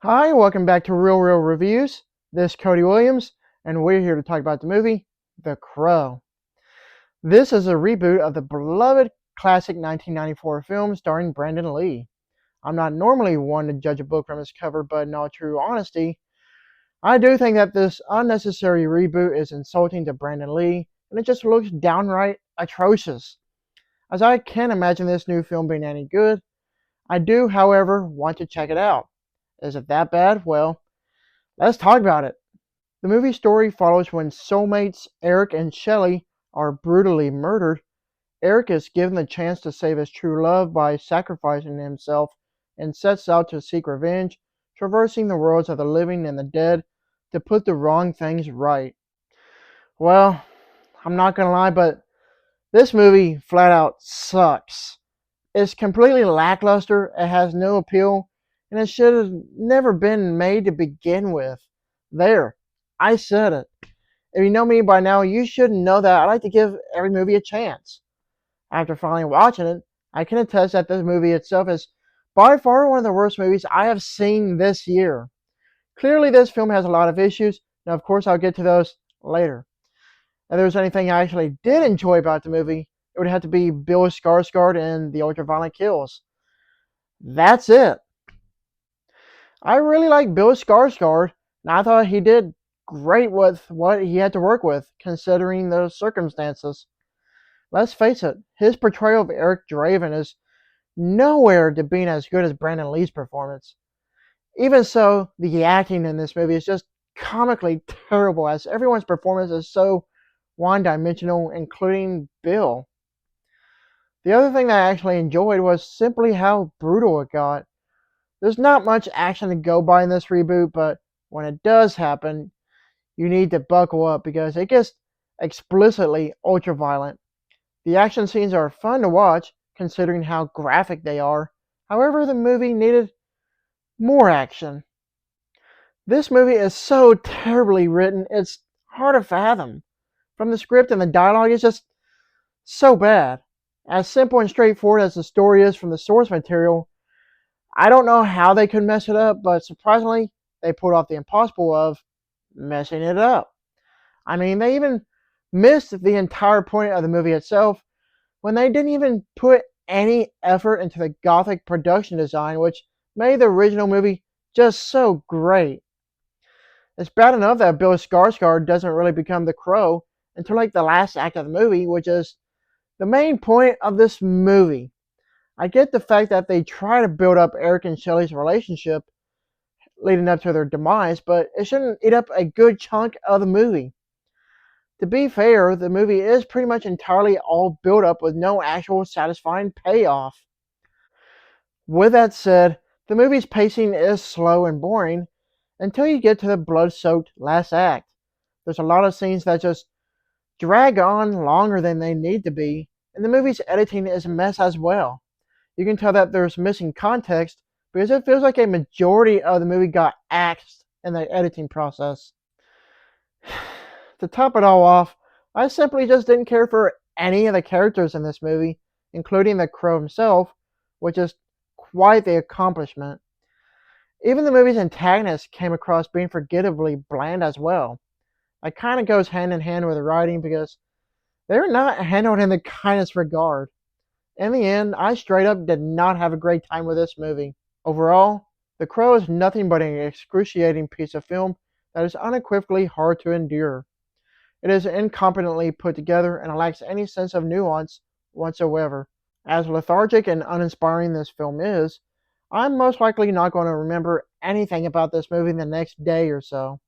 Hi, welcome back to Real Reviews. This is Cody Williams, and we're here to talk about the movie The Crow. This is a reboot of the beloved classic 1994 film starring Brandon Lee. I'm not normally one to judge a book from its cover, but in all true honesty, I do think that this unnecessary reboot is insulting to Brandon Lee, and it just looks downright atrocious. As I can't imagine this new film being any good, I do, however, want to check it out. Is it that bad? Well, let's talk about it. The movie story follows when soulmates Eric and Shelley are brutally murdered. Eric is given the chance to save his true love by sacrificing himself and sets out to seek revenge, traversing the worlds of the living and the dead to put the wrong things right. Well, I'm not gonna lie, but this movie flat out sucks. It's completely lackluster, it has no appeal, and it should have never been made to begin with. There, I said it. If you know me by now, you should know that I like to give every movie a chance. After finally watching it, I can attest that this movie itself is by far one of the worst movies I have seen this year. Clearly, this film has a lot of issues. Now, of course, I'll get to those later. If there was anything I actually did enjoy about the movie, it would have to be Bill Skarsgård and the ultraviolet kills. That's it. I really like Bill Skarsgård, and I thought he did great with what he had to work with, considering the circumstances. Let's face it, his portrayal of Eric Draven is nowhere to being as good as Brandon Lee's performance. Even so, the acting in this movie is just comically terrible, as everyone's performance is so one-dimensional, including Bill. The other thing that I actually enjoyed was simply how brutal it got. There's not much action to go by in this reboot, but when it does happen, you need to buckle up because it gets explicitly ultra-violent. The action scenes are fun to watch, considering how graphic they are. However, the movie needed more action. This movie is so terribly written, it's hard to fathom. From the script and the dialogue, it's just so bad. As simple and straightforward as the story is from the source material, I don't know how they could mess it up, but surprisingly, they pulled off the impossible of messing it up. I mean, they even missed the entire point of the movie itself when they didn't even put any effort into the gothic production design, which made the original movie just so great. It's bad enough that Bill Skarsgård doesn't really become the Crow until like the last act of the movie, which is the main point of this movie. I get the fact that they try to build up Eric and Shelley's relationship leading up to their demise, but it shouldn't eat up a good chunk of the movie. To be fair, the movie is pretty much entirely all built up with no actual satisfying payoff. With that said, the movie's pacing is slow and boring until you get to the blood soaked last act. There's a lot of scenes that just drag on longer than they need to be, and the movie's editing is a mess as well. You can tell that there's missing context because it feels like a majority of the movie got axed in the editing process. To top it all off, I simply just didn't care for any of the characters in this movie, including the Crow himself, which is quite the accomplishment. Even the movie's antagonist came across being forgettably bland as well. It kind of goes hand in hand with the writing because they're not handled in the kindest regard. In the end, I straight up did not have a great time with this movie. Overall, The Crow is nothing but an excruciating piece of film that is unequivocally hard to endure. It is incompetently put together and lacks any sense of nuance whatsoever. As lethargic and uninspiring this film is, I'm most likely not going to remember anything about this movie the next day or so.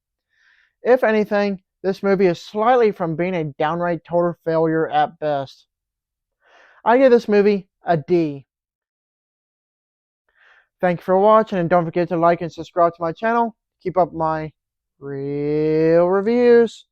If anything, this movie is slightly from being a downright total failure at best. I give this movie a D. Thank you for watching, and don't forget to like and subscribe to my channel. Keep up my real reviews.